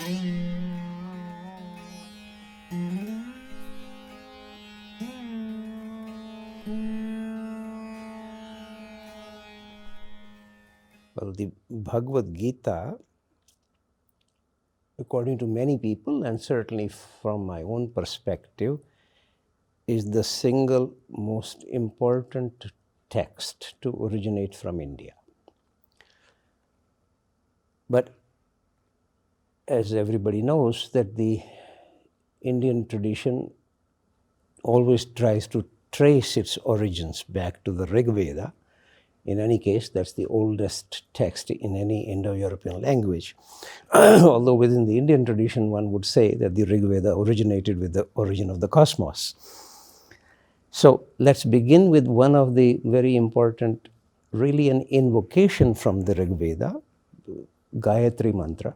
Well, the Bhagavad Gita, according to many people, and certainly from my own perspective, is the single most important text to originate from India. But as everybody knows, that the Indian tradition always tries to trace its origins back to the Rig Veda. In any case, that's the oldest text in any Indo-European language. Although within the Indian tradition, one would say that the Rig Veda originated with the origin of the cosmos. So let's begin with one of the very important, really an invocation from the Rig Veda, Gayatri Mantra.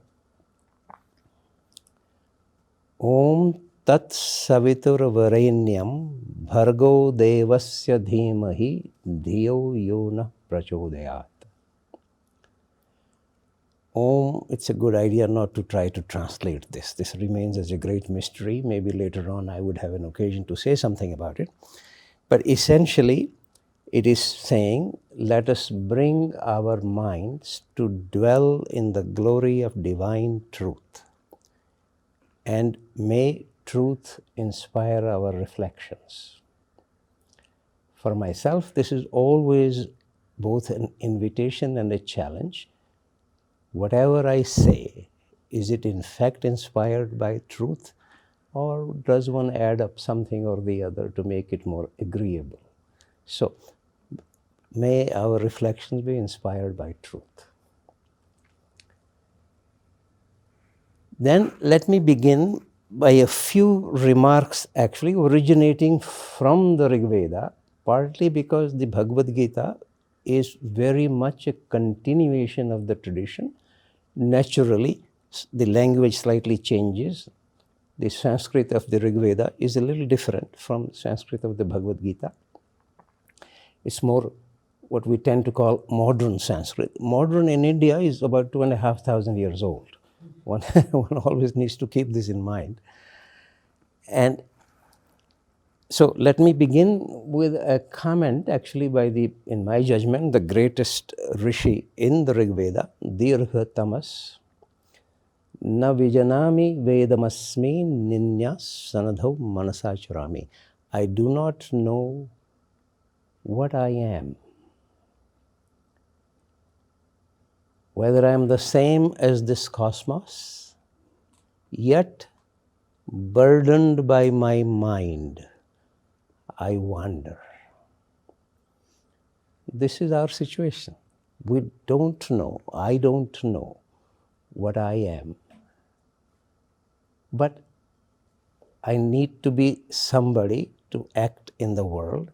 Om Tat Savitur Varenyam Bhargo Devasya Dhimahi Dhiyo Yona Prachodayat. Om, it's a good idea not to try to translate this. This remains as a great mystery. Maybe later on I would have an occasion to say something about it. But essentially, it is saying, let us bring our minds to dwell in the glory of divine truth. And may truth inspire our reflections. For myself, this is always both an invitation and a challenge. Whatever I say, is it in fact inspired by truth, or does one add up something or the other to make it more agreeable? So, may our reflections be inspired by truth. Then let me begin by a few remarks actually originating from the Rig Veda, partly because the Bhagavad Gita is very much a continuation of the tradition. Naturally, the language slightly changes. The Sanskrit of the Rig Veda is a little different from Sanskrit of the Bhagavad Gita. It's more what we tend to call modern Sanskrit. Modern in India is about 2,500 years old. One always needs to keep this in mind. And so let me begin with a comment actually by in my judgment, the greatest rishi in the Rig Veda, Dirgha Tamas. Na vijanami vedamasmi ninya sanadho manasacharami. I do not know what I am. Whether I am the same as this cosmos, yet burdened by my mind, I wander. This is our situation. We don't know, I don't know what I am. But I need to be somebody to act in the world.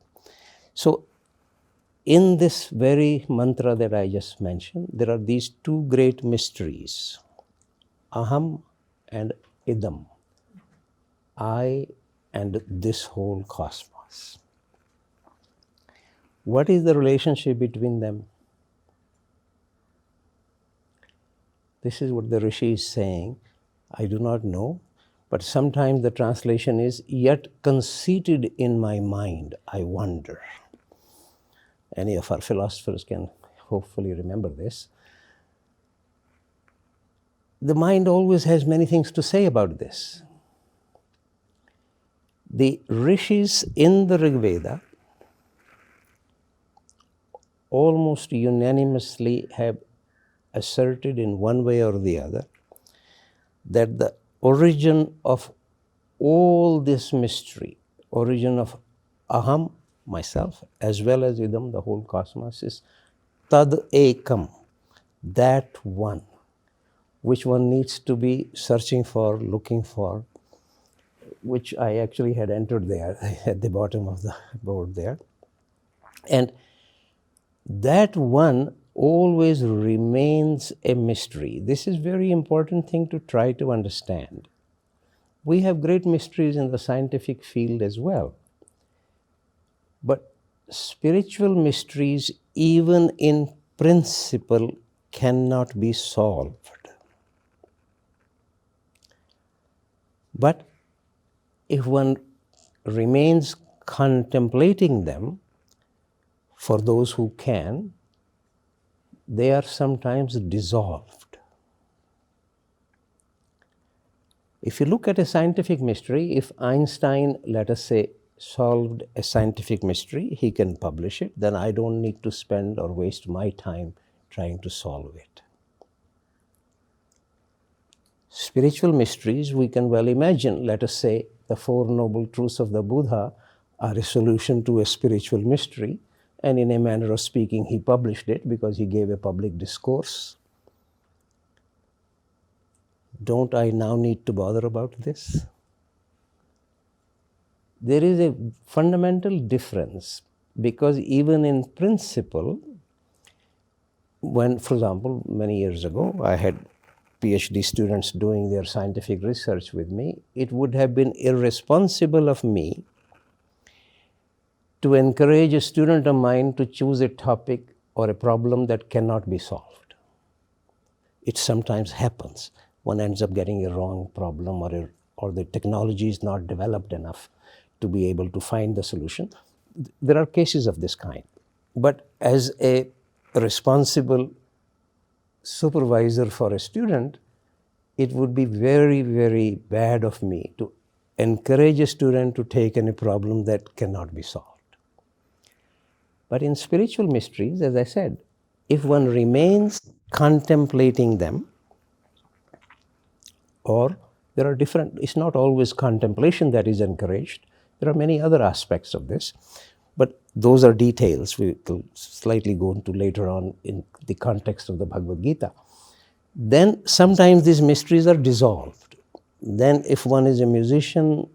So, in this very mantra that I just mentioned, there are these two great mysteries, aham and idam, I and this whole cosmos. What is the relationship between them? This is what the Rishi is saying. I do not know, but sometimes the translation is, yet conceited in my mind, I wonder. Any of our philosophers can hopefully remember this. The mind always has many things to say about this. The rishis in the Rig Veda almost unanimously have asserted in one way or the other that the origin of all this mystery, origin of aham, myself, as well as idam, the whole cosmos, is tad ekam, that one, which one needs to be searching for, looking for, which I actually had entered there at the bottom of the board there. And that one always remains a mystery. This is a very important thing to try to understand. We have great mysteries in the scientific field as well. But spiritual mysteries, even in principle, cannot be solved. But if one remains contemplating them, for those who can, they are sometimes dissolved. If you look at a scientific mystery, if Einstein, let us say, solved a scientific mystery, he can publish it, then I don't need to spend or waste my time trying to solve it. Spiritual mysteries, we can well imagine, let us say, the Four Noble Truths of the Buddha are a solution to a spiritual mystery, and in a manner of speaking, he published it because he gave a public discourse. Don't I now need to bother about this? There is a fundamental difference, because even in principle, when, for example, many years ago, I had PhD students doing their scientific research with me, it would have been irresponsible of me to encourage a student of mine to choose a topic or a problem that cannot be solved. It sometimes happens. One ends up getting a wrong problem, or the technology is not developed enough to be able to find the solution. There are cases of this kind. But as a responsible supervisor for a student, it would be very, very bad of me to encourage a student to take any problem that cannot be solved. But in spiritual mysteries, as I said, if one remains contemplating them, or there are different, it's not always contemplation that is encouraged. There are many other aspects of this, but those are details we will slightly go into later on in the context of the Bhagavad Gita. Then sometimes these mysteries are dissolved. Then if one is a musician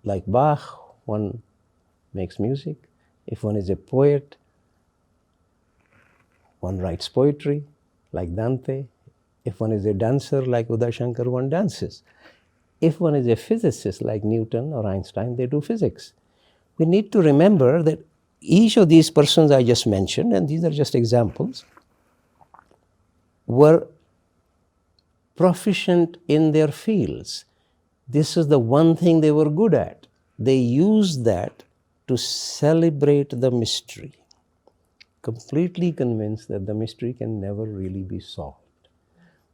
like Bach, one makes music. If one is a poet, one writes poetry like Dante. If one is a dancer like Uday Shankar, one dances. If one is a physicist like Newton or Einstein, they do physics. We need to remember that each of these persons I just mentioned, and these are just examples, were proficient in their fields. This is the one thing they were good at. They used that to celebrate the mystery, completely convinced that the mystery can never really be solved.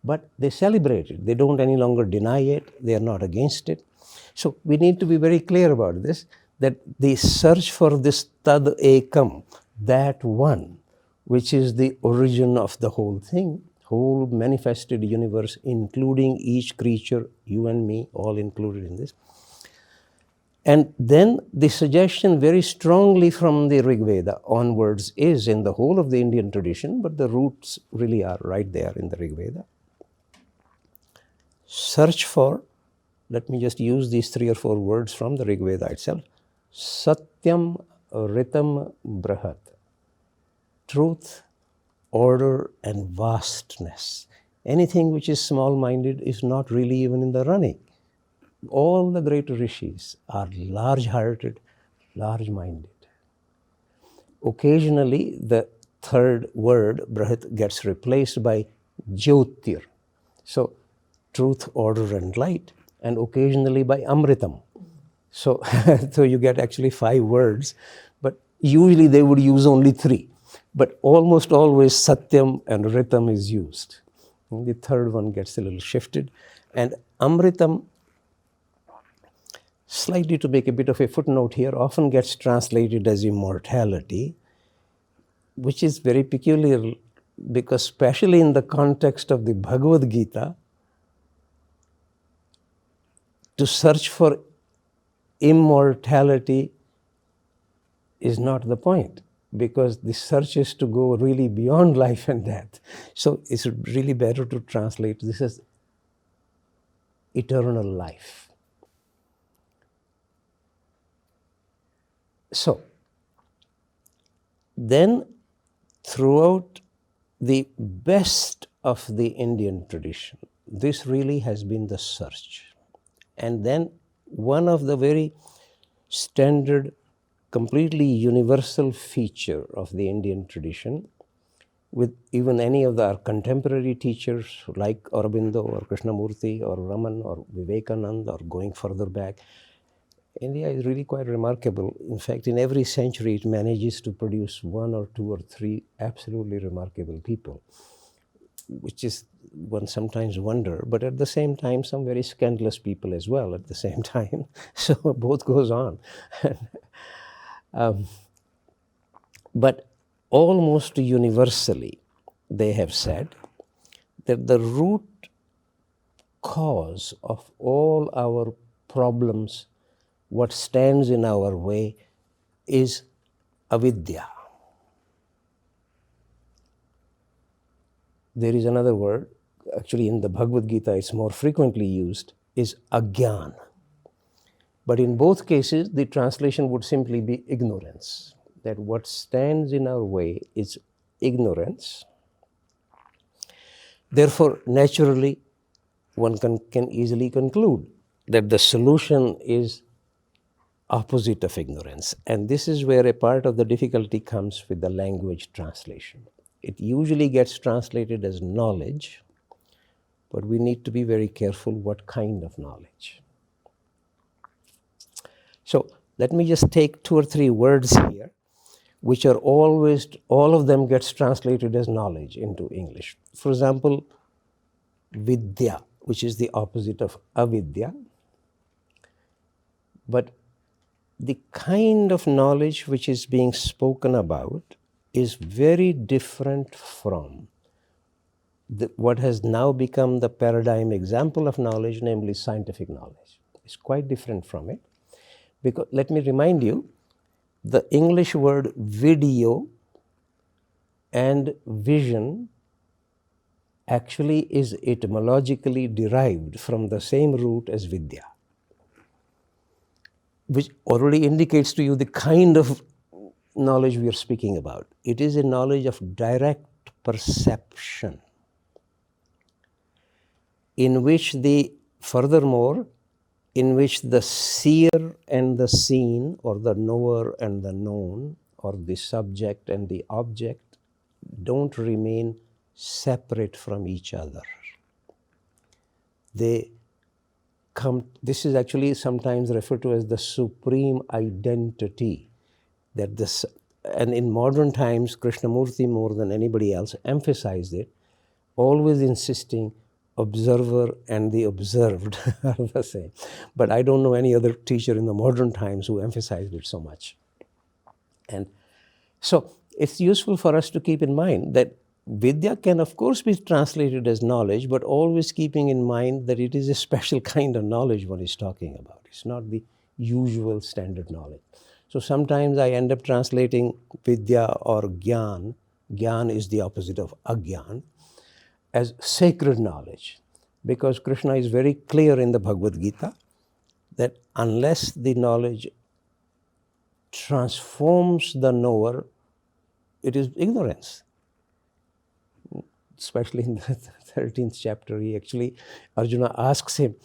But they celebrate it. They don't any longer deny it. They are not against it. So we need to be very clear about this, that the search for this tad ekam, that one, which is the origin of the whole thing, whole manifested universe, including each creature, you and me, all included in this. And then the suggestion very strongly from the Rig Veda onwards is in the whole of the Indian tradition, but the roots really are right there in the Rig Veda. Search for, let me just use these 3 or 4 words from the Rig Veda itself. Satyam Ritam Brahat. Truth, order, and vastness. Anything which is small-minded is not really even in the running. All the great rishis are large-hearted, large-minded. Occasionally, the 3rd word, Brahat, gets replaced by Jyotir. So, truth, order, and light, and occasionally by Amritam. So, so you get actually 5 words, but usually they would use only 3. But almost always Satyam and Ritam is used. And the 3rd one gets a little shifted. And Amritam, slightly to make a bit of a footnote here, often gets translated as immortality, which is very peculiar because especially in the context of the Bhagavad Gita, to search for immortality is not the point, because the search is to go really beyond life and death. So it's really better to translate this as eternal life. So, then throughout the best of the Indian tradition, this really has been the search. And then one of the very standard, completely universal feature of the Indian tradition with even any of our contemporary teachers like Aurobindo or Krishnamurti or Raman or Vivekananda or going further back. India is really quite remarkable. In fact, in every century, it manages to produce one or two or three absolutely remarkable people, which is one sometimes wonder, but at the same time, some very scandalous people as well at the same time. So both goes on. But almost universally, they have said that the root cause of all our problems, what stands in our way, is avidya. There is another word, actually in the Bhagavad Gita it's more frequently used, is agyan. But in both cases, the translation would simply be ignorance. That what stands in our way is ignorance. Therefore, naturally, one can easily conclude that the solution is opposite of ignorance. And this is where a part of the difficulty comes with the language translation. It usually gets translated as knowledge, but we need to be very careful what kind of knowledge. So let me just take two or three words here, which are always, all of them gets translated as knowledge into English. For example, vidya, which is the opposite of avidya. But the kind of knowledge which is being spoken about is very different from what has now become the paradigm example of knowledge, namely scientific knowledge. It's quite different from it. Because let me remind you, the English word video and vision actually is etymologically derived from the same root as vidya, which already indicates to you the kind of knowledge we are speaking about. It is a knowledge of direct perception, in which furthermore, in which the seer and the seen, or the knower and the known, or the subject and the object, don't remain separate from each other. They come, this is actually sometimes referred to as the supreme identity. And in modern times, Krishnamurti more than anybody else emphasized it, always insisting observer and the observed are the same. But I don't know any other teacher in the modern times who emphasized it so much. And so it's useful for us to keep in mind that vidya can of course be translated as knowledge, but always keeping in mind that it is a special kind of knowledge one is talking about. It's not the usual standard knowledge. So sometimes I end up translating vidya or gyan. Gyan is the opposite of agyan, as sacred knowledge, because Krishna is very clear in the Bhagavad Gita that unless the knowledge transforms the knower, it is ignorance. Especially in the 13th chapter, Arjuna asks him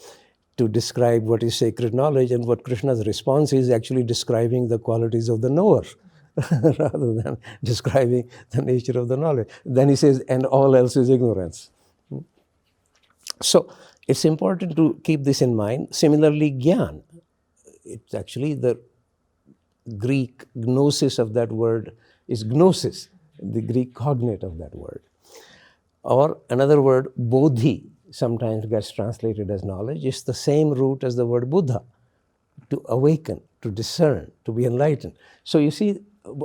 to describe what is sacred knowledge, and what Krishna's response is actually describing the qualities of the knower rather than describing the nature of the knowledge. Then he says, and all else is ignorance. So it's important to keep this in mind. Similarly, gyan, it's actually the Greek gnosis of that word is gnosis, the Greek cognate of that word. Or another word, bodhi, sometimes gets translated as knowledge. It's the same root as the word Buddha, to awaken, to discern, to be enlightened. So you see,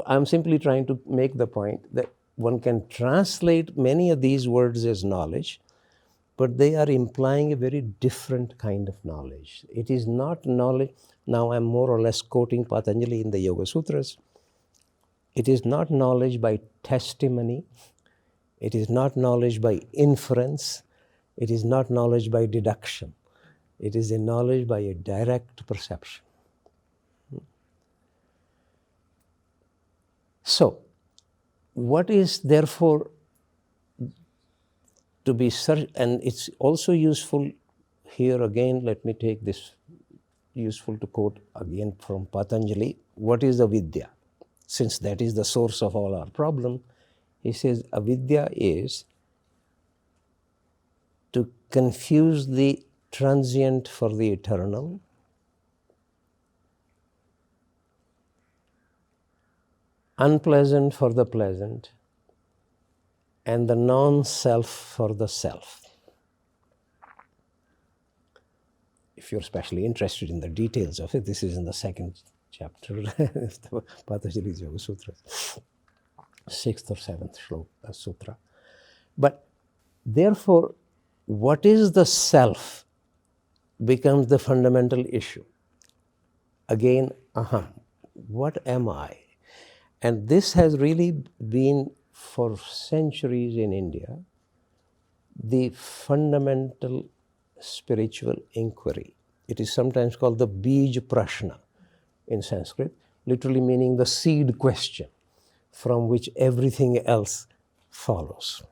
I'm simply trying to make the point that one can translate many of these words as knowledge, but they are implying a very different kind of knowledge. It is not knowledge. Now I'm more or less quoting Patanjali in the Yoga Sutras. It is not knowledge by testimony. It is not knowledge by inference. It is not knowledge by deduction. It is a knowledge by a direct perception. So, what is therefore to be searched, and it's also useful here again, let me take this, useful to quote again from Patanjali, what is the vidya? Since that is the source of all our problem, He says avidya is to confuse the transient for the eternal, unpleasant for the pleasant, and the non-self for the self. If you're especially interested in the details of it, this is in the second chapter of the Patanjali's Yoga Sutras, 6th or 7th sutra. But therefore, what is the self becomes the fundamental issue. Again, aham. What am I? And this has really been, for centuries in India, the fundamental spiritual inquiry. It is sometimes called the Bij Prashna in Sanskrit, literally meaning the seed question from which everything else follows.